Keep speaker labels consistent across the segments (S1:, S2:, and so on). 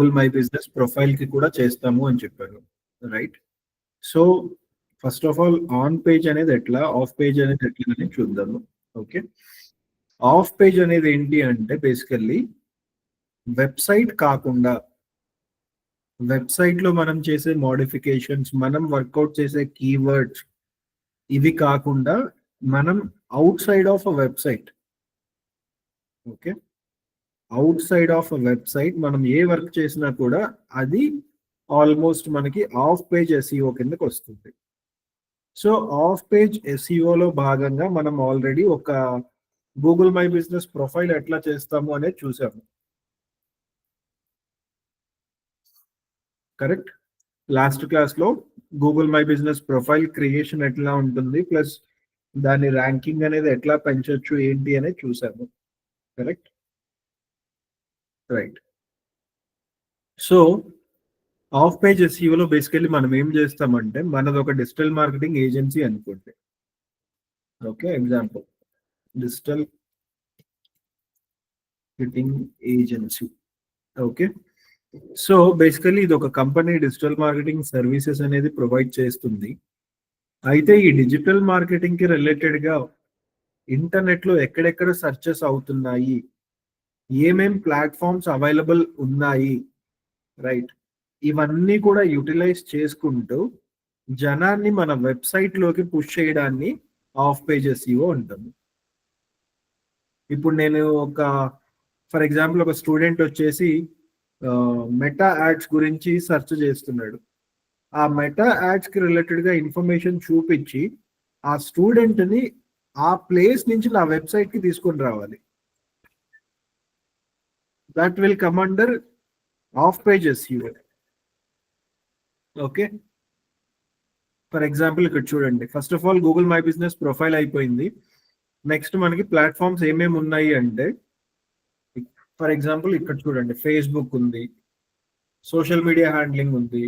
S1: Full my business profile కి కూడా చేస్తాము అని చెప్పారు, right? So first of all on page అనేది ఎట్లా, ఆఫ్ పేజ్ అనేది ఎట్లా అని చూద్దాము. ఓకే, ఆఫ్ పేజ్ అనేది ఏంటి అంటే బేసికల్లీ వెబ్సైట్ కాకుండా, వెబ్సైట్ లో మనం చేసే మోడిఫికేషన్స్, మనం వర్కౌట్ చేసే కీవర్డ్స్, ఇవి కాకుండా మనం out side of a website, okay, out side of a website మనం ఏ వర్క్ చేసినా కూడా అది ఆల్మోస్ట్ మనకి ఆఫ్ పేజ్ ఎస్ఈఓ కిందకి వస్తుంది. సో ఆఫ్ పేజ్ ఎస్ఈఓలో భాగంగా మనం ఆల్రెడీ ఒక గూగుల్ మై బిజినెస్ ప్రొఫైల్ ఎట్లా చేస్తాము అనేది చూసాము, కరెక్ట్? లాస్ట్ క్లాస్లో Google my business profile creation ఎట్లా ఉంటుంది, ప్లస్ దాని ర్యాంకింగ్ అనేది ఎట్లా పెంచవచ్చు ఏంటి అనేది చూసాము, correct? Right. So off page ఎస్ఈఓలో బేసికల్లీ మనం ఏం చేస్తామంటే, మనది ఒక డిజిటల్ మార్కెటింగ్ ఏజెన్సీ అనుకోండి, okay, example digital marketing agency, okay. So basically ఇది ఒక కంపెనీ డిజిటల్ మార్కెటింగ్ సర్వీసెస్ అనేది ప్రొవైడ్ చేస్తుంది. అయితే ఈ డిజిటల్ మార్కెటింగ్ కి రిలేటెడ్ గా ఇంటర్నెట్ లో ఎక్కడెక్కడ సెర్చెస్ అవుతున్నాయి, ఏమేం ప్లాట్ఫామ్స్ అవైలబుల్ ఉన్నాయి, రైట్, ఇవన్నీ కూడా యూటిలైజ్ చేసుకుంటూ జనాన్ని మన వెబ్సైట్ లోకి పుష్ చేయడాన్ని ఆఫ్ పేజ్ ఎస్ఈఓ అంటాము. ఇప్పుడు నేను ఫర్ ఎగ్జాంపుల్ ఒక స్టూడెంట్ వచ్చేసి మెటా యాడ్స్ గురించి సెర్చ్ చేస్తున్నాడు. ఆ మెటా యాడ్స్ కి రిలేటెడ్ గా ఇన్ఫర్మేషన్ చూపించి ఆ స్టూడెంట్ ని ఆ ప్లేస్ నుంచి నా వెబ్సైట్ కి తీసుకొని రావాలి. That will come under of page SEO. Okay, for example ఇక్కడ చూడండి, first of all Google my business profile అయిపోయింది. నెక్స్ట్ మనకి ప్లాట్ఫామ్స్ ఏమేమి ఉన్నాయి అంటే, ఫర్ ఎగ్జాంపుల్ ఇక్కడ చూడండి, ఫేస్బుక్ ఉంది, సోషల్ మీడియా హ్యాండ్లింగ్ ఉంది.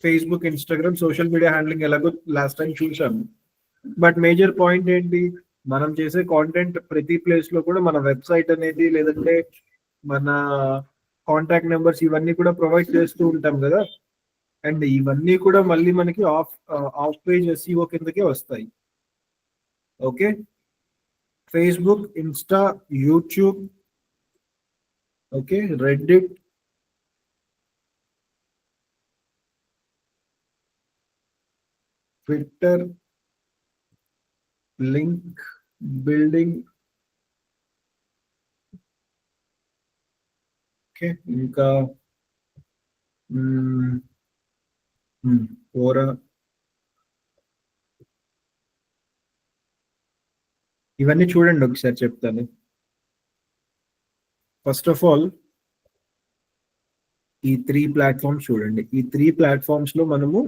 S1: Facebook, Instagram, social media handling ఎలాగో లాస్ట్ టైం చూసాము. బట్ మేజర్ పాయింట్ ఏంటి, మనం చేసే కాంటెంట్ ప్రతి ప్లేస్ లో కూడా మన వెబ్సైట్ అనేది, లేదంటే మన కాంటాక్ట్ నెంబర్స్, ఇవన్నీ కూడా ప్రొవైడ్ చేస్తూ ఉంటాం కదా. అండ్ ఇవన్నీ కూడా మళ్ళీ మనకి ఆఫ్ పేజ్ ఎస్ఈఓ కిందకే వస్తాయి. Okay, Facebook, Insta, YouTube, okay, Reddit, Twitter, link building, okay, ఇంకా కోరా, ఇవన్నీ చూడండి ఒకసారి చెప్తాను. ఫస్ట్ ఆఫ్ ఆల్ ఈ 3 ప్లాట్ఫామ్స్ చూడండి. ఈ 3 ప్లాట్ఫామ్స్ లో మనము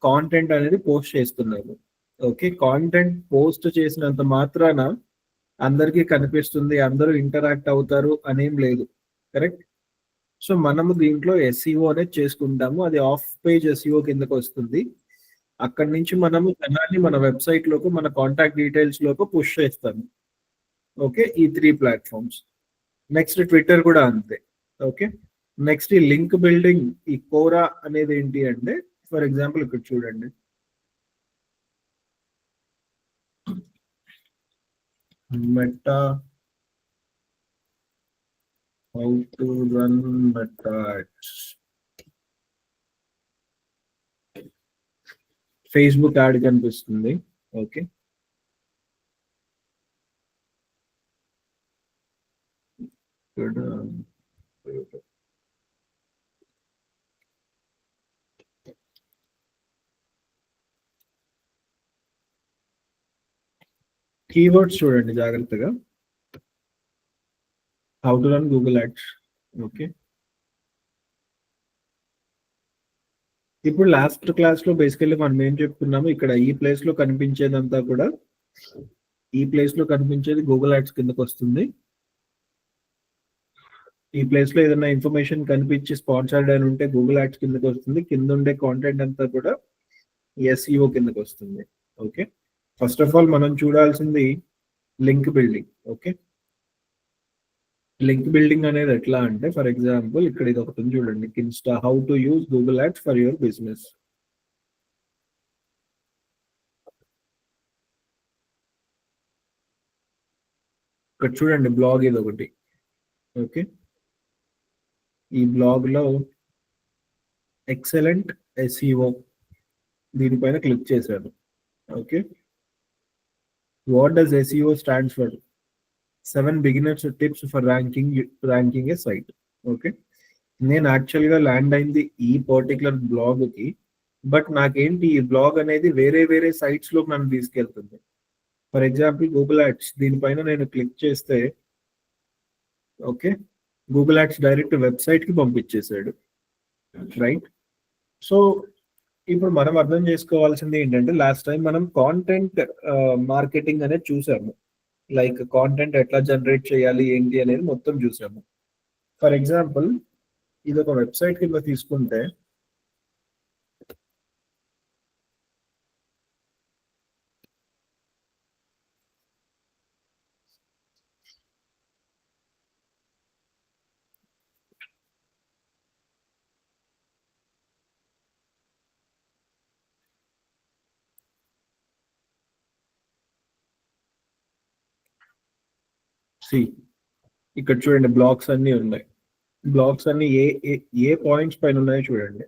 S1: కాంటెంట్ అనేది పోస్ట్ చేస్తున్నాము. ఓకే, కాంటెంట్ పోస్ట్ చేసినంత మాత్రాన అందరికీ కనిపిస్తుంది, అందరూ ఇంటరాక్ట్ అవుతారు అనేం లేదు, కరెక్ట్? సో మనము దీంట్లో ఎస్ఈఓ అనేది చేసుకుంటాము, అది ఆఫ్ పేజ్ ఎస్ఈఓ కిందకి వస్తుంది. అక్కడి నుంచి మనము జనాన్ని మన వెబ్సైట్ లోకి, మన కాంటాక్ట్ డీటెయిల్స్ లోకి పుష్ చేస్తాము. ఓకే, ఈ 3 ప్లాట్ఫామ్స్. నెక్స్ట్ ట్విట్టర్ కూడా అంతే. ఓకే, నెక్స్ట్ ఈ లింక్ బిల్డింగ్, ఈ కోరా అనేది ఏంటి అంటే, ఫర్ ఎగ్జాంపుల్ ఇక్కడ చూడండి, meta, how to run meta ads, Facebook add కనిపిస్తుంది. ఓకే, ఇక్కడ కీవర్డ్స్ చూడండి జాగ్రత్తగా, how to run Google ads. Okay, ఇప్పుడు లాస్ట్ క్లాస్ లో బేసికల్లీ మనం ఏం చెప్పుకున్నాము, ఇక్కడ ఈ ప్లేస్ లో కనిపించేదంతా కూడా, ఈ ప్లేస్ లో కనిపించేది గూగుల్ యాడ్స్ కిందకి వస్తుంది. ఈ ప్లేస్ లో ఏదైనా ఇన్ఫర్మేషన్ కనిపించి స్పాన్సర్డ్ అని ఉంటే గూగుల్ యాడ్స్ కిందకి వస్తుంది. కింద ఉండే కాంటెంట్ అంతా కూడా ఎస్ఈఓ కిందకి వస్తుంది. ఓకే, ఫస్ట్ ఆఫ్ ఆల్ మనం చూడాల్సింది link building. Okay, link building అనేది ఎట్లా అంటే, ఫర్ ఎగ్జాంపుల్ ఇక్కడ ఇది ఒకటి ఉంది చూడండి, insta how to use Google ads for your business. ఇక్కడ చూడండి బ్లాగ్ ఇది ఒకటి. ఓకే, ఈ బ్లాగ్ లో ఎక్సలెంట్ ఎస్ఈఓ దీనిపైన క్లిక్ చేశాను. Okay, what does SEO stands for? 7 beginners tips for ranking a site. Okay, నేను యాక్చువల్గా ల్యాండ్ అయింది ఈ పర్టికులర్ బ్లాగ్ కి, బట్ నాకేంటి ఈ బ్లాగ్ అనేది వేరే వేరే సైట్స్ లో నన్ను తీసుకెళ్తుంది. ఫర్ ఎగ్జాంపుల్ గూగుల్ యాడ్స్ దీనిపైన నేను క్లిక్ చేస్తే, okay, Google ads direct website కి పంపించేశాడు, రైట్? సో ఇప్పుడు మనం అర్థం చేసుకోవాల్సింది ఏంటంటే, లాస్ట్ టైం మనం కాంటెంట్ మార్కెటింగ్ అనేది చూసాము, లైక్ కాంటెంట్ ఎట్లా జనరేట్ చేయాలి ఏంటి అనేది మొత్తం చూసాము. ఫర్ ఎగ్జాంపుల్ ఇది ఒక వెబ్సైట్ కింద తీసుకుంటే, ఇక్కడ చూడండి బ్లాగ్స్ అన్ని ఉన్నాయి. బ్లాగ్స్ అన్ని ఏ ఏ పాయింట్స్ పైన ఉన్నాయో చూడండి.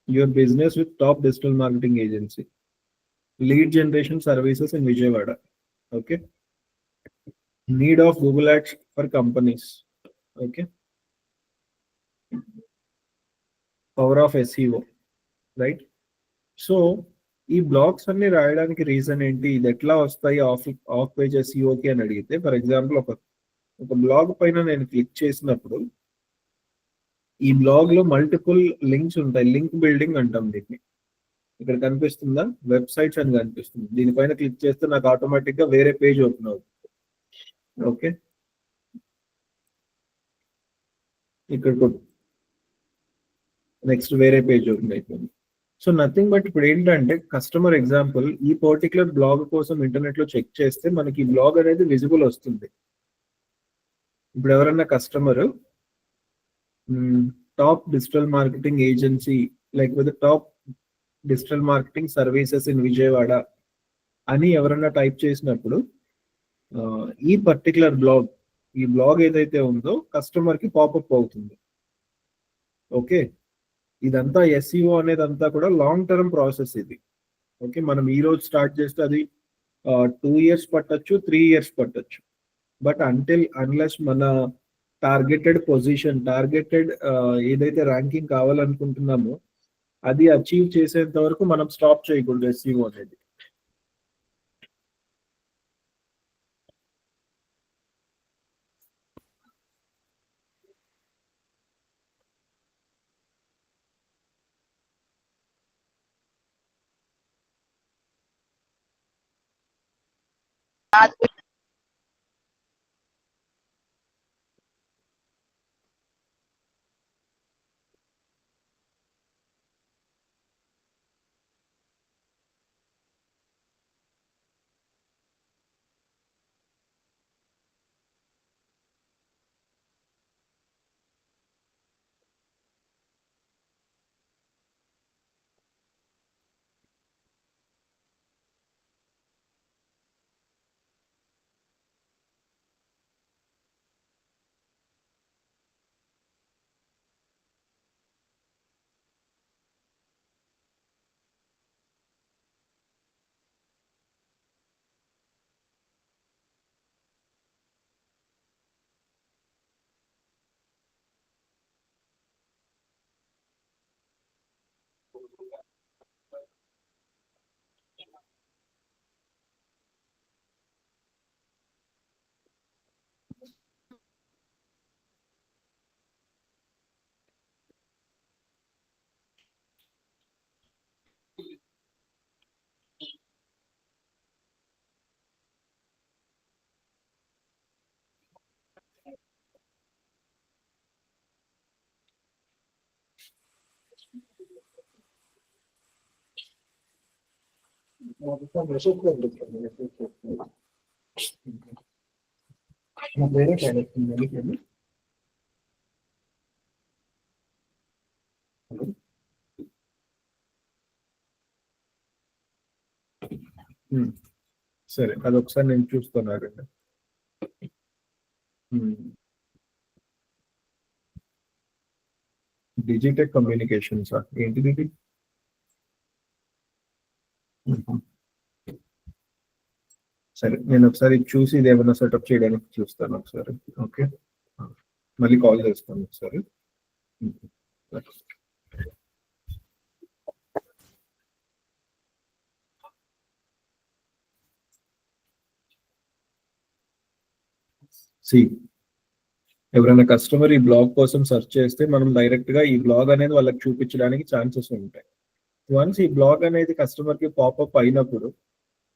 S1: Your business with top digital marketing agency, lead generation services in Vijayawada. Okay, need of Google ads for companies. Okay, power of SEO, right? So ఈ బ్లాగ్స్ అన్ని రాయడానికి రీజన్ ఏంటి, ఇది ఎట్లా వస్తాయి ఆఫ్ పేజ్ ఎస్ఈఓకి అని అడిగితే, ఫర్ ఎగ్జాంపుల్ ఒక బ్లాగ్ పైన నేను క్లిక్ చేసినప్పుడు ఈ బ్లాగ్ లో మల్టిపుల్ లింక్స్ ఉంటాయి, లింక్ బిల్డింగ్ అంటాం దీన్ని. ఇక్కడ కనిపిస్తుందా, వెబ్సైట్స్ అని కనిపిస్తుంది, దీనిపైన క్లిక్ చేస్తే నాకు ఆటోమేటిక్ గా వేరే పేజ్ ఓపెన్ అవుతుంది. ఓకే, ఇక్కడ నెక్స్ట్ వేరే పేజ్ ఓపెన్ అయిపోయింది. సో నథింగ్ బట్ ఇప్పుడు ఏంటంటే, కస్టమర్ ఎగ్జాంపుల్ ఈ పర్టికులర్ బ్లాగ్ కోసం ఇంటర్నెట్ లో చెక్ చేస్తే మనకి ఈ బ్లాగ్ అనేది విజిబుల్ వస్తుంది. ఇప్పుడు ఎవరన్నా customer top digital marketing agency లేకపోతే top digital marketing services in Vijayawada అని ఎవరన్నా టైప్ చేసినప్పుడు ఈ పర్టికులర్ బ్లాగ్, ఈ బ్లాగ్ ఏదైతే ఉందో కస్టమర్ కి పాపప్ అవుతుంది. ఓకే, ఇదంతా ఎస్ఈఓ అనేది అంతా కూడా లాంగ్ టర్మ్ ప్రాసెస్ ఇది. ఓకే, మనం ఈ రోజు స్టార్ట్ చేస్తే అది 2 years పట్టొచ్చు, 3 years పట్టొచ్చు. బట్ అన్లెస్ మన టార్గెటెడ్ పొజిషన్, టార్గెటెడ్ ఏదైతే ర్యాంకింగ్ కావాలనుకుంటున్నామో అది అచీవ్ చేసేంత వరకు మనం స్టాప్ చేయకూడదు ఎస్ఈఓ అనేది. వేరే ప్రోడక్ట్ ఉందండి. సరే, అది ఒకసారి నేను చూస్తున్నానండి. డిజిటెక్ కమ్యూనికేషన్స్ ఏంటిది ఇది? సరే, నేను ఒకసారి చూసి ఇది ఏమైనా సెటప్ చేయడానికి చూస్తాను ఒకసారి. ఓకే, మళ్ళీ కాల్ చేస్తాను ఒకసారి. సి, ఎవరైనా కస్టమర్ ఈ బ్లాగ్ కోసం సెర్చ్ చేస్తే మనం డైరెక్ట్ గా ఈ బ్లాగ్ అనేది వాళ్ళకి చూపించడానికి ఛాన్సెస్ ఉంటాయి. వన్స్ ఈ బ్లాగ్ అనేది కస్టమర్ కి పాపప్ అయినప్పుడు,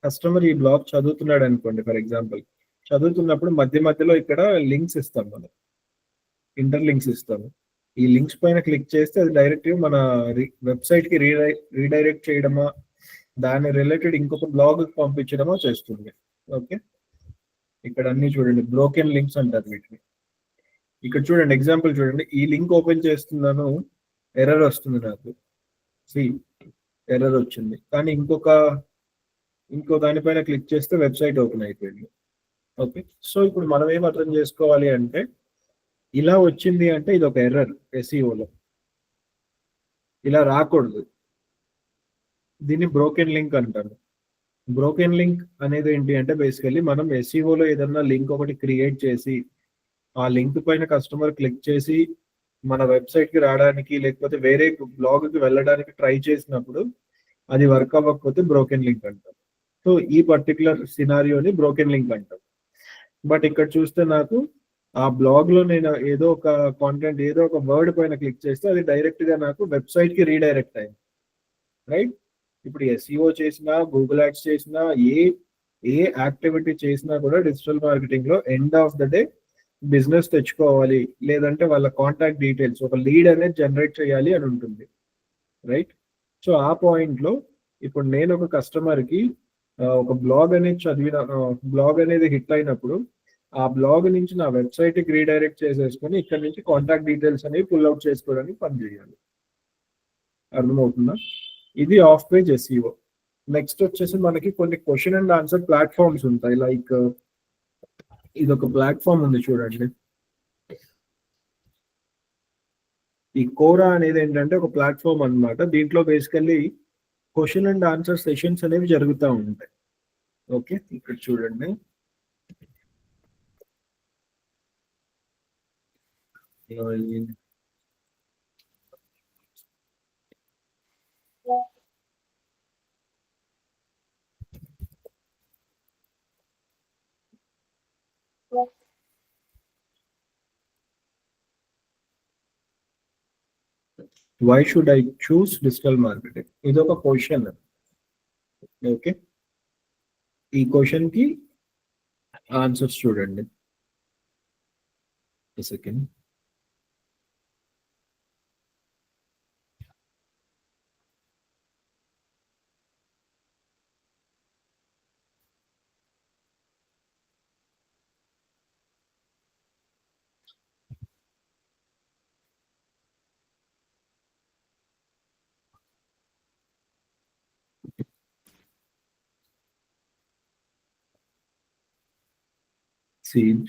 S1: కస్టమర్ ఈ బ్లాగ్ చదువుతున్నాడు అనుకోండి, ఫర్ ఎగ్జాంపుల్ చదువుతున్నప్పుడు మధ్య మధ్యలో ఇక్కడ లింక్స్ ఇస్తాం, మనం ఇంటర్ లింక్స్ ఇస్తాము. ఈ లింక్స్ పైన క్లిక్ చేస్తే అది డైరెక్ట్ గా మన వెబ్సైట్ కి రీడైరెక్ట్ చేయడమా, దాని రిలేటెడ్ ఇంకొక బ్లాగ్ పంపించడమో చేస్తుంది. ఓకే, ఇక్కడ అన్ని చూడండి, బ్రోకెన్ లింక్స్ అంటారు వీటిని. ఇక్కడ చూడండి, ఎగ్జాంపుల్ చూడండి, ఈ లింక్ ఓపెన్ చేస్తున్నాను, ఎర్రర్ వస్తుంది నాకు. సి, ఎర్రర్ వచ్చింది, కానీ ఇంకో దానిపైన క్లిక్ చేస్తే వెబ్సైట్ ఓపెన్ అయిపోయింది. ఓకే, సో ఇప్పుడు మనం ఏం అర్థం చేసుకోవాలి అంటే, ఇలా వచ్చింది అంటే ఇది ఒక ఎర్రర్ ఎస్ఈఓలో, ఇలా రాకూడదు. దీన్ని బ్రోకెన్ లింక్ అంటారు. బ్రోకెన్ లింక్ అనేది ఏంటి అంటే, బేసికల్లీ మనం ఎస్ఈఓలో ఏదన్నా లింక్ ఒకటి క్రియేట్ చేసి, ఆ లింక్ పైన కస్టమర్ క్లిక్ చేసి మన వెబ్సైట్ కి రావడానికి లేకపోతే వేరే బ్లాగ్ కి వెళ్ళడానికి ట్రై చేసినప్పుడు అది వర్క్ అవ్వకపోతే బ్రోకెన్ లింక్ అంటాం. సో ఈ పర్టికులర్ సినారియోని బ్రోకెన్ లింక్ అంటాం. బట్ ఇక్కడ చూస్తే నాకు ఆ బ్లాగ్ లో నేను ఏదో ఒక కాంటెంట్, ఏదో ఒక వర్డ్ పైన క్లిక్ చేస్తే అది డైరెక్ట్ గా నాకు వెబ్సైట్ కి రీడైరెక్ట్ అయింది. రైట్, ఇప్పుడు ఎస్ఈఓ చేసినా, గూగుల్ యాడ్స్ చేసినా, ఏ యాక్టివిటీ చేసినా కూడా డిజిటల్ మార్కెటింగ్ లో end of the day business తెచ్చుకోవాలి, లేదంటే వాళ్ళ కాంటాక్ట్ డీటెయిల్స్, ఒక లీడ్ అనేది జనరేట్ చేయాలి అని ఉంటుంది. రైట్, సో ఆ పాయింట్ లో ఇప్పుడు నేను ఒక కస్టమర్ కి ఒక బ్లాగ్ అనేది బ్లాగ్ అనేది హిట్ అయినప్పుడు ఆ బ్లాగ్ నుంచి నా వెబ్సైట్ కి రీడైరెక్ట్ చేసేసుకొని ఇక్కడ నుంచి కాంటాక్ట్ డీటెయిల్స్ అనేవి పుల్ అవుట్ చేసుకోవడానికి పనిచేయాలి. అర్థమవుతుందా? ఇది ఆఫ్ పేజ్ ఎస్ఈఓ. నెక్స్ట్ వచ్చేసి మనకి కొన్ని క్వశ్చన్ అండ్ ఆన్సర్ ప్లాట్ఫామ్స్ ఉంటాయి. లైక్ ఇది ఒక ప్లాట్ఫామ్ ఉంది చూడండి, ఈ కోరా అనేది ఏంటంటే ఒక ప్లాట్ఫామ్ అన్నమాట. దీంట్లో basically question and answer sessions అనేవి జరుగుతూ ఉంటాయి. ఓకే, ఇక్కడ చూడండి, why should I choose digital marketing? ఇది ఒక క్వశ్చన్. ఓకే, ఈ క్వశ్చన్ కి ఆన్సర్స్ చూడండి. సెకండ్,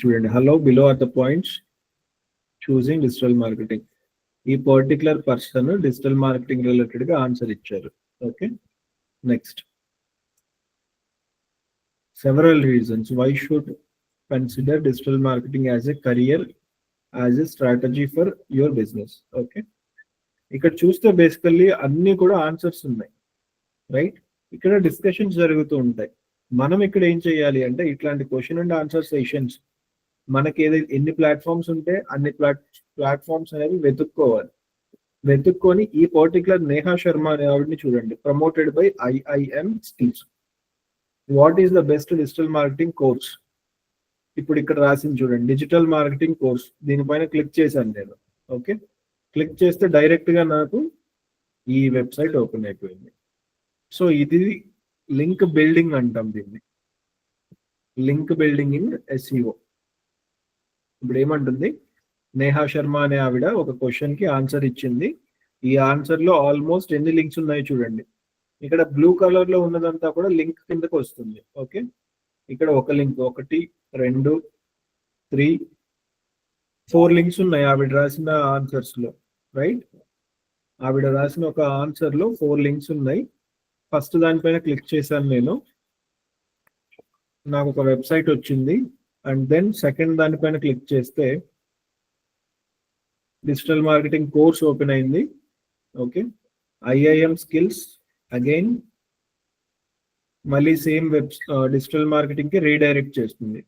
S1: చూడండి, hello, below are the points choosing digital marketing. ఈ particular person digital marketing related గా ఆన్సర్ ఇచ్చారు. Okay, next, several reasons why should consider digital marketing as a career, as a strategy for your business. Okay, ఇక్కడ చూస్తే basically అన్ని కూడా answers ఉన్నాయి. Right, ఇక్కడ discussions జరుగుతూ ఉంటాయి. మనం ఇక్కడ ఏం చేయాలి అంటే, ఇట్లాంటి క్వశ్చన్ అండ్ ఆన్సర్ సెషన్స్ మనకి ఎన్ని ప్లాట్ఫామ్స్ ఉంటే అన్ని ప్లాట్ఫామ్స్ అనేవి వెతుక్కొని ఈ పర్టికులర్ నేహా శర్మ అనే ఆవిడని చూడండి, promoted by IIM skills, what is the best digital marketing course. ఇప్పుడు ఇక్కడ రాసింది చూడండి, డిజిటల్ మార్కెటింగ్ కోర్స్. దీనిపైన క్లిక్ చేశాను నేను. ఓకే, క్లిక్ చేస్తే డైరెక్ట్ గా నాకు ఈ వెబ్సైట్ ఓపెన్ అయిపోయింది. సో ఇది లింక్ బిల్డింగ్ అంటాం దీన్ని, లింక్ బిల్డింగ్ ఇన్ ఎస్ఈఓ. ఇప్పుడు ఏమంటుంది, నేహా శర్మ అనే ఆవిడ ఒక క్వశ్చన్ కి ఆన్సర్ ఇచ్చింది. ఈ ఆన్సర్ లో ఆల్మోస్ట్ ఎన్ని లింక్స్ ఉన్నాయి చూడండి. ఇక్కడ బ్లూ కలర్ లో ఉన్నదంతా కూడా లింక్ కిందకు వస్తుంది. ఓకే, ఇక్కడ ఒక లింక్, 1 2 3 4 లింక్స్ ఉన్నాయి ఆవిడ రాసిన ఆన్సర్స్ లో. రైట్, ఆవిడ రాసిన ఒక ఆన్సర్ లో 4 లింక్స్ ఉన్నాయి. ఫస్ట్ దానిపైన క్లిక్ చేశాను నేను, నాకు ఒక వెబ్సైట్ వచ్చింది. అండ్ దెన్ సెకండ్ దానిపైన క్లిక్ చేస్తే డిజిటల్ మార్కెటింగ్ కోర్స్ ఓపెన్ అయింది. ఓకే, ఐఐఎం స్కిల్స్ అగైన్ మళ్ళీ సేమ్ డిజిటల్ మార్కెటింగ్ కి రీడైరెక్ట్ చేస్తుంది.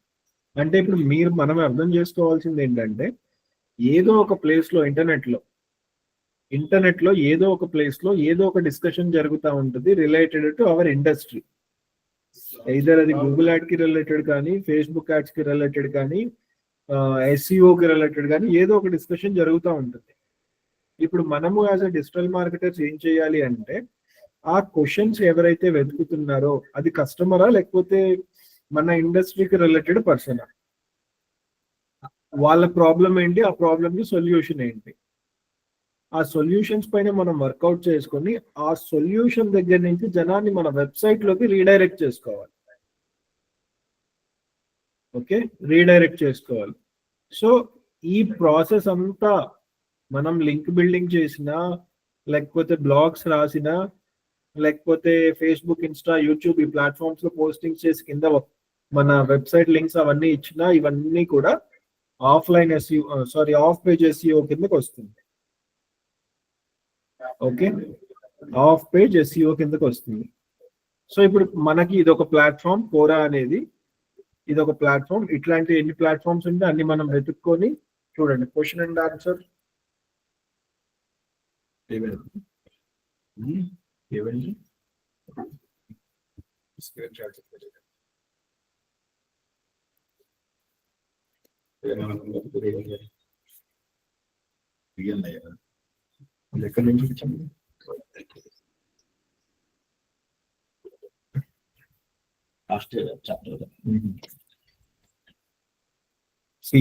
S1: అంటే ఇప్పుడు మనం అర్థం చేసుకోవాల్సింది ఏంటంటే, ఏదో ఒక ప్లేస్ లో ఇంటర్నెట్ లో ఏదో ఒక ప్లేస్ లో ఏదో ఒక డిస్కషన్ జరుగుతూ ఉంటుంది related to our industry. Either అది గూగుల్ యాడ్ కి రిలేటెడ్ కానీ, ఫేస్బుక్ యాడ్స్ కి రిలేటెడ్ కానీ, ఎస్ఈఓ కి రిలేటెడ్ కానీ ఏదో ఒక డిస్కషన్ జరుగుతూ ఉంటుంది. ఇప్పుడు మనము యాజ్ అ డిజిటల్ మార్కెటర్స్ ఏం చేయాలి అంటే, ఆ క్వశ్చన్స్ ఎవరైతే వెతుకుతున్నారో అది కస్టమరా లేకపోతే మన ఇండస్ట్రీకి రిలేటెడ్ పర్సనా, వాళ్ళ ప్రాబ్లం ఏంటి, ఆ ప్రాబ్లమ్ కి సొల్యూషన్ ఏంటి, ఆ సొల్యూషన్స్ పైన మనం వర్కౌట్ చేసుకొని ఆ సొల్యూషన్ దగ్గర నుంచి జనాన్ని మన వెబ్సైట్ లోకి రీడైరెక్ట్ చేసుకోవాలి. ఓకే, రీడైరెక్ట్ చేసుకోవాలి. సో ఈ ప్రాసెస్ అంతా మనం లింక్ బిల్డింగ్ చేసినా, లేకపోతే బ్లాగ్స్ రాసినా, లేకపోతే ఫేస్బుక్, ఇన్స్టా, యూట్యూబ్ ఈ ప్లాట్ఫామ్స్ లో పోస్టింగ్ చేసి కింద మన వెబ్సైట్ లింక్స్ అవన్నీ ఇచ్చినా, ఇవన్నీ కూడా offline SEO, sorry of page SEO కిందకి వస్తుంది. ఓకే, ఆఫ్ పేజ్ ఎస్ఈఓ కిందకి వస్తుంది. సో ఇప్పుడు మనకి ఇది ఒక ప్లాట్ఫామ్, కోరా అనేది ఇది ఒక ప్లాట్ఫామ్. ఇట్లాంటి ఎన్ని ప్లాట్ఫామ్స్ ఉంటే అన్ని మనం వెతుక్కొని చూడండి. క్వశ్చన్ అండ్ ఆన్సర్ ఎక్కడి నుంచి వచ్చింది?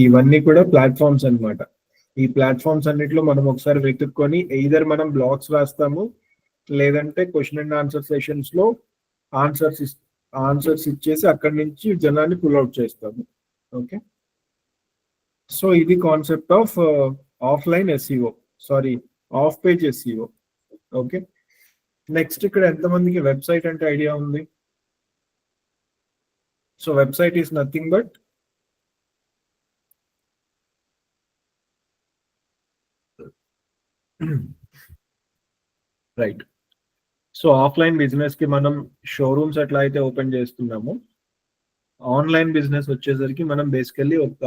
S1: ఇవన్నీ కూడా ప్లాట్ఫామ్స్ అన్నమాట. ఈ ప్లాట్ఫామ్స్ అన్నిటిలో మనం ఒకసారి వెతుక్కొని ఎయిదర్ మనం బ్లాగ్స్ రాస్తాము, లేదంటే క్వశ్చన్ అండ్ ఆన్సర్ సెషన్స్ లో ఆన్సర్స్ ఇచ్చేసి అక్కడి నుంచి జనాన్ని పుల్అవుట్ చేస్తాము. ఓకే, సో ఇది concept of offline SEO, sorry of page SEO. Okay, next ఇక్కడ ఎంతమందికి వెబ్సైట్ అంటే ఐడియా ఉంది? So website is nothing but right. So offline business కి మనం షోరూమ్స్ ఎట్లా అయితే ఓపెన్ చేస్తున్నామో, ఆన్లైన్ బిజినెస్ వచ్చేసరికి మనం బేసికల్లీ ఒక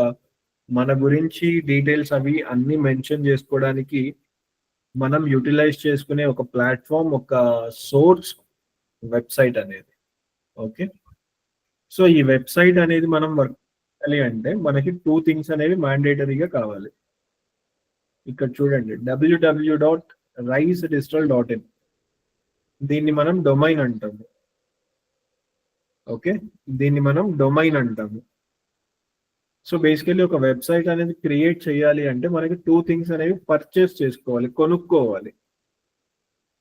S1: మన గురించి డీటెయిల్స్ అవి అన్ని మెన్షన్ చేసుకోవడానికి మనం యూటిలైజ్ చేసుకునే ఒక ప్లాట్ఫామ్, ఒక సోర్స్ వెబ్సైట్ అనేది. ఓకే, సో ఈ వెబ్సైట్ అనేది మనం వర్క్ చేయాలి అంటే మనకి 2 థింగ్స్ అనేవి మ్యాండేటరీగా కావాలి. ఇక్కడ చూడండి, www.risedigital.in, దీన్ని మనం డొమైన్ అంటాము. ఓకే, దీన్ని మనం డొమైన్ అంటాము. సో బేసికల్లీ ఒక వెబ్సైట్ అనేది క్రియేట్ చేయాలి అంటే మనకి 2 థింగ్స్ అనేవి పర్చేస్ చేసుకోవాలి, కొనుక్కోవాలి.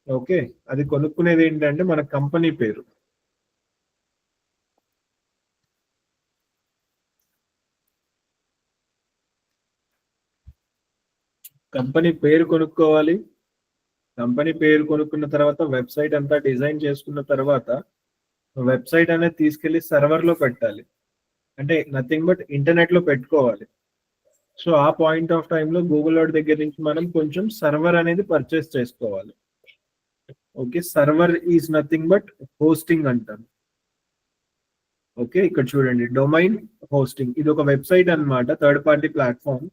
S1: ఓకే, అది కొనుక్కునేది ఏంటంటే మన కంపెనీ పేరు. కంపెనీ పేరు కొనుక్కోవాలి. కంపెనీ పేరు కొనుక్కున్న తర్వాత వెబ్సైట్ అంతా డిజైన్ చేసుకున్న తర్వాత వెబ్సైట్ అనేది తీసుకెళ్లి సర్వర్ లో పెట్టాలి. అంటే నథింగ్ బట్ ఇంటర్నెట్ లో పెట్టుకోవాలి. సో ఆ పాయింట్ ఆఫ్ టైంలో గూగుల్ వాడి దగ్గర నుంచి మనం కొంచెం సర్వర్ అనేది పర్చేస్ చేసుకోవాలి. Okay, server is nothing but hosting అంటారు. ఓకే, ఇక్కడ చూడండి, డొమైన్, హోస్టింగ్, ఇది ఒక వెబ్సైట్ అన్నమాట, థర్డ్ పార్టీ ప్లాట్ఫామ్.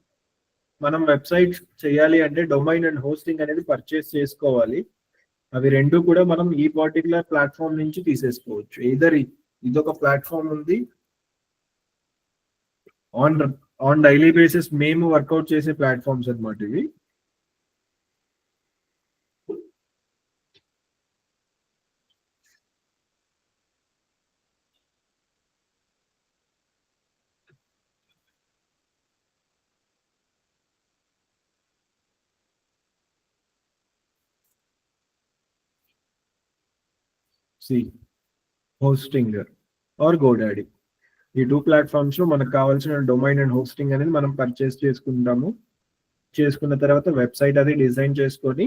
S1: మనం వెబ్సైట్ చేయాలి అంటే డొమైన్ అండ్ హోస్టింగ్ అనేది పర్చేస్ చేసుకోవాలి. అవి రెండు కూడా మనం ఈ పర్టికులర్ ప్లాట్ఫామ్ నుంచి తీసేసుకోవచ్చు. ఇదర్ ఇదొక ప్లాట్ఫామ్ ఉంది, ఆన్ ఆన్ డైలీ బేసిస్ మేము వర్కౌట్ చేసే ప్లాట్ఫామ్స్ అన్నమాట ఇవి. సి హోస్టింగ్ ఆర్ గోడాడీ. ఈ 2 ప్లాట్ఫామ్స్ లో మనకు కావాల్సిన డొమైన్ అండ్ హోస్టింగ్ అనేది మనం పర్చేస్ చేసుకుంటాము. చేసుకున్న తర్వాత వెబ్సైట్ అది డిజైన్ చేసుకొని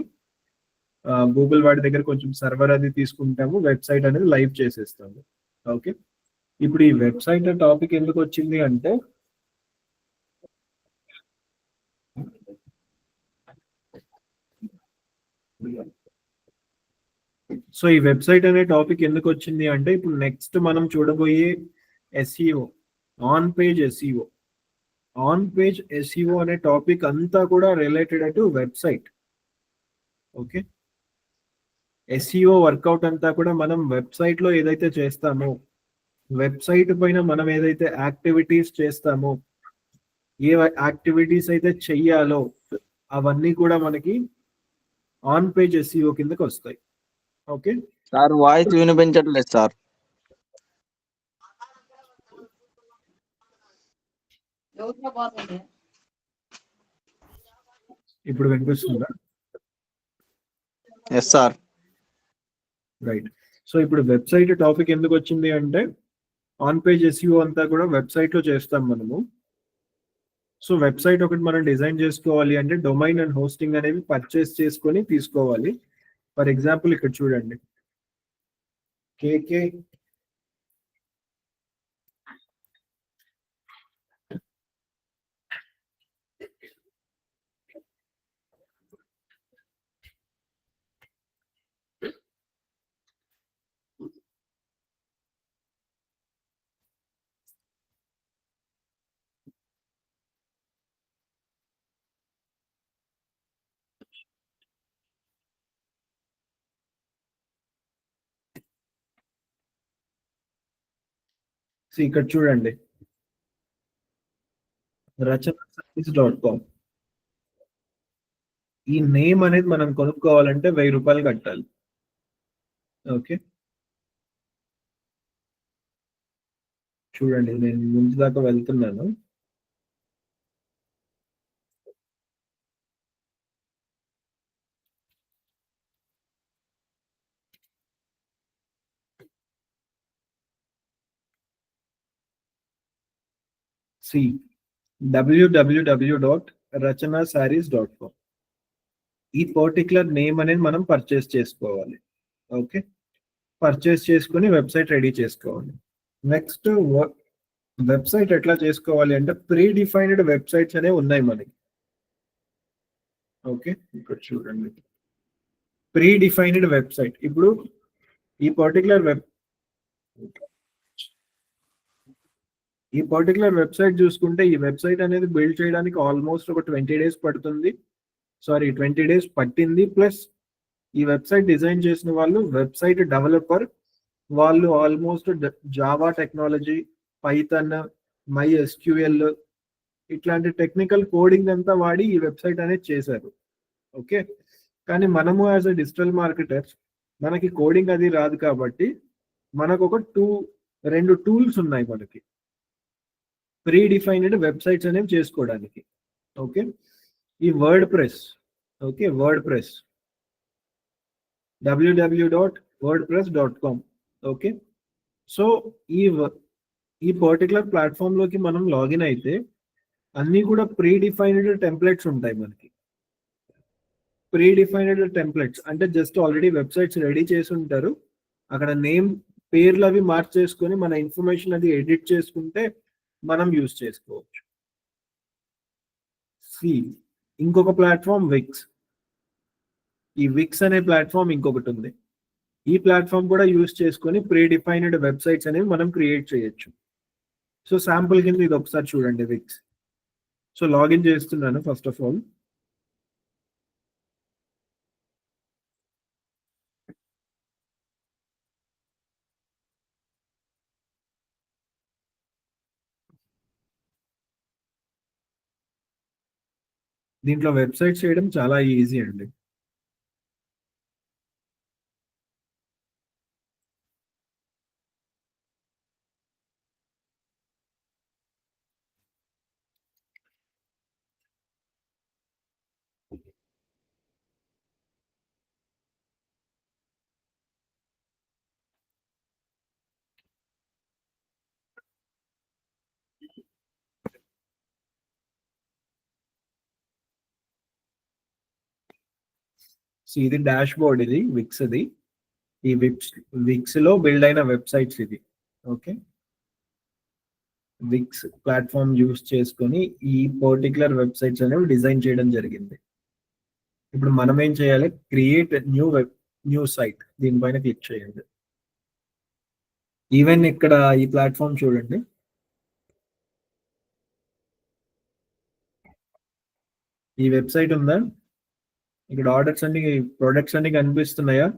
S1: గూగుల్ వాడి దగ్గర కొంచెం సర్వర్ అది తీసుకుంటాము, వెబ్సైట్ అనేది లైవ్ చేసేస్తాము. ఓకే, ఇప్పుడు ఈ వెబ్సైట్ టాపిక్ ఎందుకు వచ్చింది అంటే సో ఈ వెబ్సైట్ అనే టాపిక్ ఎందుకు వచ్చింది అంటే ఇప్పుడు నెక్స్ట్ మనం చూడబోయే SEO, on page SEO. On page SEO అనే టాపిక్ అంతా కూడా related to website. Okay, SEO workout అంతా కూడా మనం వెబ్సైట్ లో ఏదైతే చేస్తామో, వెబ్సైట్ పైన మనం ఏదైతే యాక్టివిటీస్ చేస్తామో, ఏ యాక్టివిటీస్ అయితే చెయ్యాలో అవన్నీ కూడా మనకి ఆన్ పేజ్ ఎస్ఈఓ కిందకి వస్తాయి. ఓకే
S2: సార్ వాయిస్ వినిపించట్లేదు సార్.
S1: ఇప్పుడు వినిపిస్తుందా?
S2: Yes sir.
S1: రైట్. సో ఇప్పుడు వెబ్సైట్ టాపిక్ ఎందుకు వచ్చింది అంటే ఆన్ పేజ్ ఎస్ఈఓ అంతా కూడా వెబ్సైట్ లో చేస్తాం మనము. సో వెబ్సైట్ ఒకటి మనం డిజైన్ చేసుకోవాలి అంటే డొమైన్ అండ్ హోస్టింగ్ అనేవి పర్చేస్ చేసుకొని తీసుకోవాలి. ఫర్ ఎగ్జాంపుల్ ఇక్కడ చూడండి, కేకే ఇక్కడ చూడండి, rachana.com. ఈ నేమ్ అనేది మనం కొనుక్కోవాలంటే 1000 రూపాయలు కట్టాలి. ఓకే, చూడండి నేను ముందు దాకా వెళ్తున్నాను. C www.rachanasarees.com. ఈ పర్టికులర్ నేమ్ అనేది మనం పర్చేస్ చేసుకోవాలి. ఓకే, పర్చేస్ చేసుకుని వెబ్సైట్ రెడీ చేసుకోవాలి. నెక్స్ట్ వెబ్సైట్ ఎట్లా చేసుకోవాలి అంటే ప్రీ డిఫైన్డ్ వెబ్సైట్స్ అనేవి ఉన్నాయి మనకి. ఓకే, ఇక్కడ చూడండి, ప్రీ డిఫైన్డ్ వెబ్సైట్. ఇప్పుడు ఈ పర్టికులర్ వెబ్సైట్ చూసుకుంటే ఈ వెబ్సైట్ అనేది బిల్డ్ చేయడానికి ఆల్మోస్ట్ ఒక 20 డేస్ పడుతుంది. 20 డేస్ పట్టింది. ప్లస్ ఈ వెబ్సైట్ డిజైన్ చేసిన వాళ్ళు వెబ్సైట్ డెవలపర్, వాళ్ళు almost Java technology, Python, MySQL ఇట్లాంటి టెక్నికల్ కోడింగ్ అంతా వాడి ఈ వెబ్సైట్ అనేది చేశారు. ఓకే, కానీ మనము యాజ్ అ డిజిటల్ మార్కెటర్స్ మనకి కోడింగ్ అది రాదు కాబట్టి మనకు ఒక 2 టూల్స్ ఉన్నాయి మనకి ప్రీ డిఫైన్డ్ వెబ్సైట్స్ అనేవి చేసుకోవడానికి. ఓకే, ఈ word press. Okay, word press www.wordpress.com. Okay, so ఈ పర్టికులర్ ప్లాట్ఫామ్ లోకి మనం లాగిన్ అయితే అన్ని కూడా ప్రీ డిఫైన్డ్ టెంప్లెట్స్ ఉంటాయి మనకి. ప్రీ డిఫైన్డ్ టెంప్లెట్స్ అంటే జస్ట్ ఆల్రెడీ వెబ్సైట్స్ రెడీ చేసి ఉంటారు, అక్కడ నేమ్ పేర్లు అవి మార్చేసుకొని మన ఇన్ఫర్మేషన్ అది ఎడిట్ చేసుకుంటే మనం యూజ్ చేసుకోవచ్చు. ఇంకొక ప్లాట్ఫామ్ విక్స్. ఈ విక్స్ అనే ప్లాట్ఫామ్ ఇంకొకటి ఉంది. ఈ ప్లాట్ఫామ్ కూడా యూజ్ చేసుకొని ప్రీ డిఫైన్డ్ వెబ్సైట్స్ అనేవి మనం క్రియేట్ చేయొచ్చు. సో శాంపుల్ కింద ఇది ఒకసారి చూడండి, విక్స్. సో లాగిన్ చేస్తున్నాను ఫస్ట్ ఆఫ్ ఆల్. దీంట్లో వెబ్సైట్ చేయడం చాలా ఈజీ అండి. సో ఇది డాష్ బోర్డ్, ఇది విక్స్ది. ఈ విక్స్ లో బిల్డ్ అయిన వెబ్సైట్స్ ఇది. ఓకే, విక్స్ ప్లాట్ఫామ్ యూస్ చేసుకొని ఈ పర్టికులర్ వెబ్సైట్స్ అనేవి డిజైన్ చేయడం జరిగింది. ఇప్పుడు మనం ఏం చేయాలి, క్రియేట్ న్యూ సైట్, దీనిపైన క్లిక్ చేయండి. ఈవెన్ ఇక్కడ ఈ ప్లాట్ఫామ్ చూడండి, ఈ వెబ్సైట్ ఉందా, ఇక్కడ ఆర్డర్స్ అన్ని, ప్రొడక్ట్స్ అన్ని కనిపిస్తున్నాయా?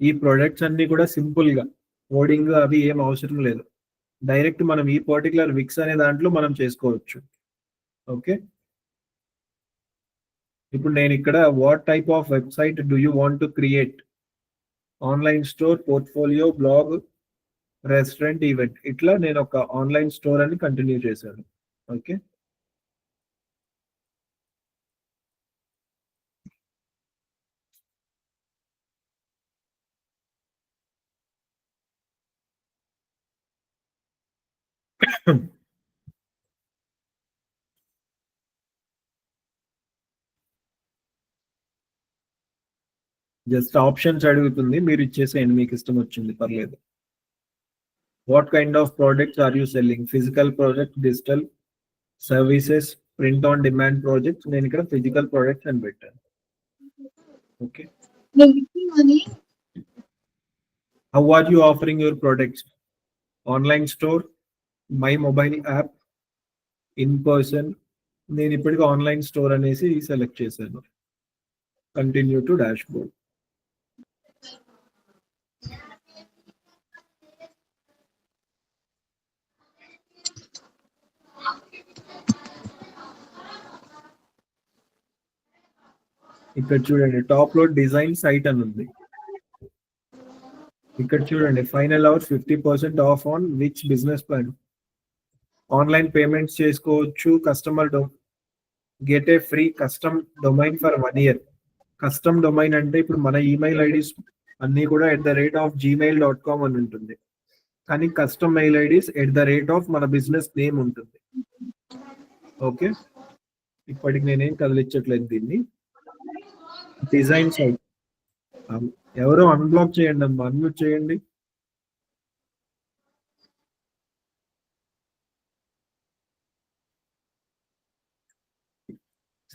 S1: ఈ ప్రొడక్ట్స్ అన్ని కూడా సింపుల్ గా కోడింగ్ అవి ఏం అవసరం లేదు, డైరెక్ట్ మనం ఈ పర్టికులర్ విక్స్ అనే దాంట్లో మనం చేసుకోవచ్చు. ఓకే, ఇప్పుడు నేను ఇక్కడ what type of website do you want to create, online store, portfolio, blog, restaurant, event, ఇట్లా నేను ఒక ఆన్లైన్ స్టోర్ అని కంటిన్యూ చేశాను. ఓకే, జస్ట్ ఆప్షన్స్ అడుగుతుంది, మీరు ఇచ్చేసేయండి, మీకు ఇష్టం వచ్చింది పర్లేదు. What kind of products are you selling, physical product, digital services, print on demand projects, నేను ఇక్కడ ఫిజికల్ ప్రోడక్ట్స్ అని పెట్టాను. Okay, how are you offering your products, online store, my mobile app, in person, నేను ఇప్పటికీ online store అనేసి select చేశాను. Continue to dash board. ఇక్కడ చూడండి, టాప్ లో డిజైన్ సైట్ అని ఉంది. ఇక్కడ చూడండి, final hour 50% off on which business plan, online payments చేసుకోవచ్చు, customer get a free custom domain for 1 year. Custom domain అంటే ఇప్పుడు మన ఈమెయిల్ ఐడీస్ అన్ని కూడా @gmail.com అని ఉంటుంది, కానీ కస్టమ్ మెయిల్ ఐడీస్ @ మన బిజినెస్ నేమ్ ఉంటుంది. ఓకే, ఇప్పటికి నేనేం కదిలించట్లేదు దీన్ని. డిజైన్ సైట్, ఎవరో అన్బ్లాక్ చేయండి అమ్మా, అన్మ్యూట్ చేయండి.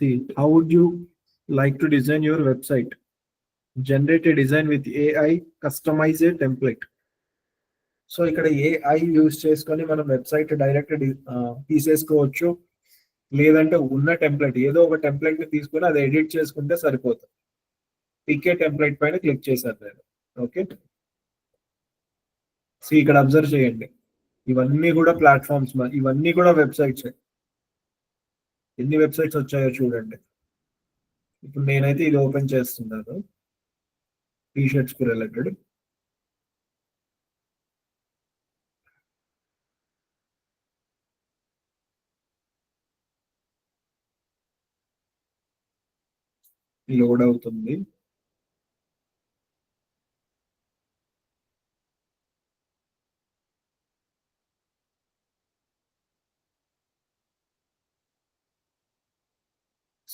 S1: See, how would you like to design your website? Generate a design with AI, customize a template. So ఇక్కడ AI యూజ్ చేసుకొని మనం వెబ్సైట్ డైరెక్ట్ తీసేసుకోవచ్చు, లేదంటే ఉన్న టెంప్లెట్ ఏదో ఒక టెంప్లెట్ ని తీసుకొని అది ఎడిట్ చేసుకుంటే సరిపోతుంది. పికే టెంప్లెట్ పైన క్లిక్ చేశాను నేను. ఓకే, సో ఇక్కడ అబ్జర్వ్ చేయండి, ఇవన్నీ కూడా ప్లాట్ఫామ్స్, ఇవన్నీ కూడా వెబ్సైట్స్. ఎన్ని వెబ్సైట్స్ వచ్చాయో చూడండి. ఇప్పుడు నేనైతే ఇది ఓపెన్ చేస్తున్నాను, టీషర్ట్స్ కి రిలేటెడ్. లోడ్ అవుతుంది.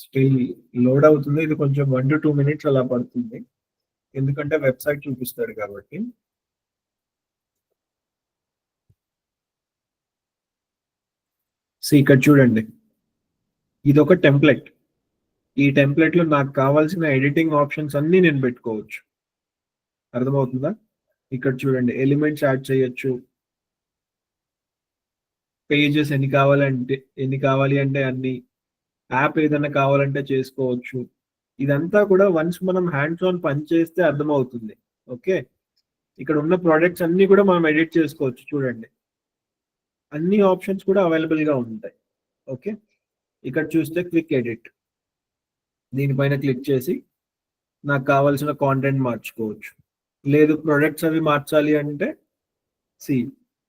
S1: స్టిల్ లోడ్ అవుతుంది, ఇది కొంచెం 1 to 2 minutes అలా పడుతుంది, ఎందుకంటే వెబ్సైట్ చూపిస్తాడు కాబట్టి. సో ఇక్కడ చూడండి, ఇది ఒక టెంప్లెట్. ఈ టెంప్లెట్ లో నాకు కావాల్సిన ఎడిటింగ్ ఆప్షన్స్ అన్ని నేను పెట్టుకోవచ్చు. అర్థమవుతుందా? ఇక్కడ చూడండి, ఎలిమెంట్స్ యాడ్ చేయొచ్చు, పేజెస్ ఎన్ని కావాలి అంటే అన్ని, యాప్ ఏదైనా కావాలంటే చేసుకోవచ్చు. ఇదంతా కూడా వన్స్ మనం హ్యాండ్స్ ఆన్ పని చేస్తే అర్థమవుతుంది. ఓకే, ఇక్కడ ఉన్న ప్రోడక్ట్స్ అన్ని కూడా మనం ఎడిట్ చేసుకోవచ్చు. చూడండి, అన్ని ఆప్షన్స్ కూడా అవైలబుల్ గా ఉంటాయి. ఓకే, ఇక్కడ చూస్తే క్విక్ ఎడిట్, దీనిపైన క్లిక్ చేసి నాకు కావాల్సిన కాంటెంట్ మార్చుకోవచ్చు. లేదు ప్రొడక్ట్స్ అవి మార్చాలి అంటే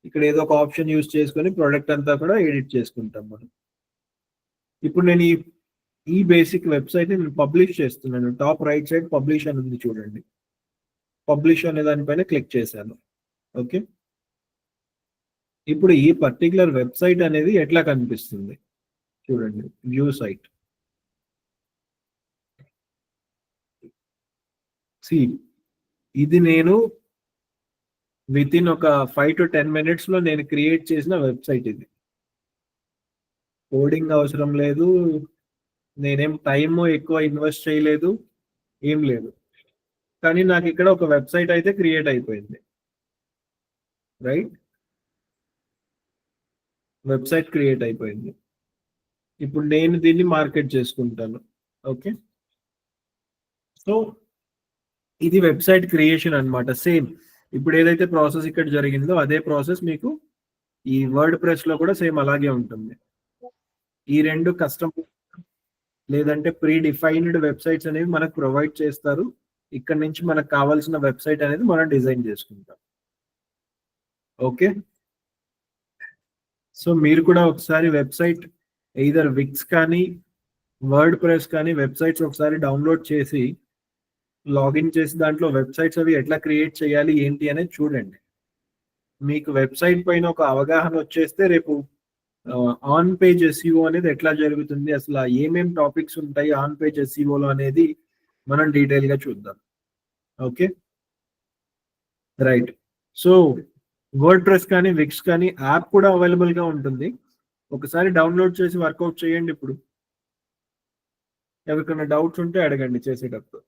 S1: ఇక్కడ ఏదో ఒక ఆప్షన్ యూజ్ చేసుకొని ప్రొడక్ట్ అంతా కూడా ఎడిట్ చేసుకుంటాం మనం. ఇప్పుడు నేను ఈ బేసిక్ వెబ్సైట్ నేను పబ్లిష్ చేస్తున్నాను. టాప్ రైట్ సైడ్ పబ్లిష్ అని ఉంది చూడండి, పబ్లిష్ అనే దానిపైన క్లిక్ చేశాను. ఓకే, ఇప్పుడు ఈ పర్టికులర్ వెబ్సైట్ అనేది ఎట్లా కనిపిస్తుంది చూడండి, వ్యూ సైట్. సి ఇది నేను విత్ ఇన్ ఒక 5 to 10 minutes లో నేను క్రియేట్ చేసిన వెబ్సైట్ ఇది. కోడింగ్ అవసరం లేదు, నేనేం టైం ఎక్కువ ఇన్వెస్ట్ చేయలేదు, ఏం లేదు. కానీ నాకు ఇక్కడ ఒక వెబ్సైట్ అయితే క్రియేట్ అయిపోయింది, రైట్? వెబ్సైట్ క్రియేట్ అయిపోయింది. ఇప్పుడు నేను దీన్ని మార్కెట్ చేసుకుంటాను. ఓకే, సో ఇది వెబ్సైట్ క్రియేషన్ అన్నమాట. సేమ్ ఇప్పుడు ఏదైతే ప్రాసెస్ ఇక్కడ జరిగిందో అదే ప్రాసెస్ మీకు ఈ వర్డ్ ప్రెస్ లో కూడా సేమ్ అలాగే ఉంటుంది. ఈ రెండు కస్టమ్ లేదంటే ప్రీ డిఫైన్డ్ వెబ్సైట్స్ అనేవి మనకు ప్రొవైడ్ చేస్తారు. ఇక్కడ నుంచి మనకు కావాల్సిన వెబ్సైట్ అనేది మనం డిజైన్ చేసుకుంటాం. ఓకే, సో మీరు కూడా ఒకసారి వెబ్సైట్ ఎయిదర్ విక్స్ కానీ వర్డ్ ప్రెస్ కానీ వెబ్సైట్స్ ఒకసారి డౌన్లోడ్ చేసి లాగిన్ చేసి దాంట్లో వెబ్సైట్స్ అవి ఎట్లా క్రియేట్ చేయాలి ఏంటి అనేది చూడండి. మీకు వెబ్సైట్ పైన ఒక అవగాహన వచ్చేస్తే రేపు ఆన్ పేజ్ ఎస్ఈఓ అనేది ఎట్లా జరుగుతుంది, అసలు ఏమేం టాపిక్స్ ఉంటాయి ఆన్ పేజ్ ఎస్ఈఓలో అనేది మనం డీటెయిల్ గా చూద్దాం. Okay, right. So word press కానీ విక్స్ కానీ యాప్ కూడా అవైలబుల్ గా ఉంటుంది. ఒకసారి డౌన్లోడ్ చేసి వర్కౌట్ చేయండి. ఇప్పుడు ఎవరికైనా డౌట్స్ ఉంటే అడగండి చేసేటప్పుడు.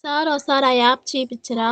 S3: సార్ ఒకసారి ఆ యాప్ చూపించరా?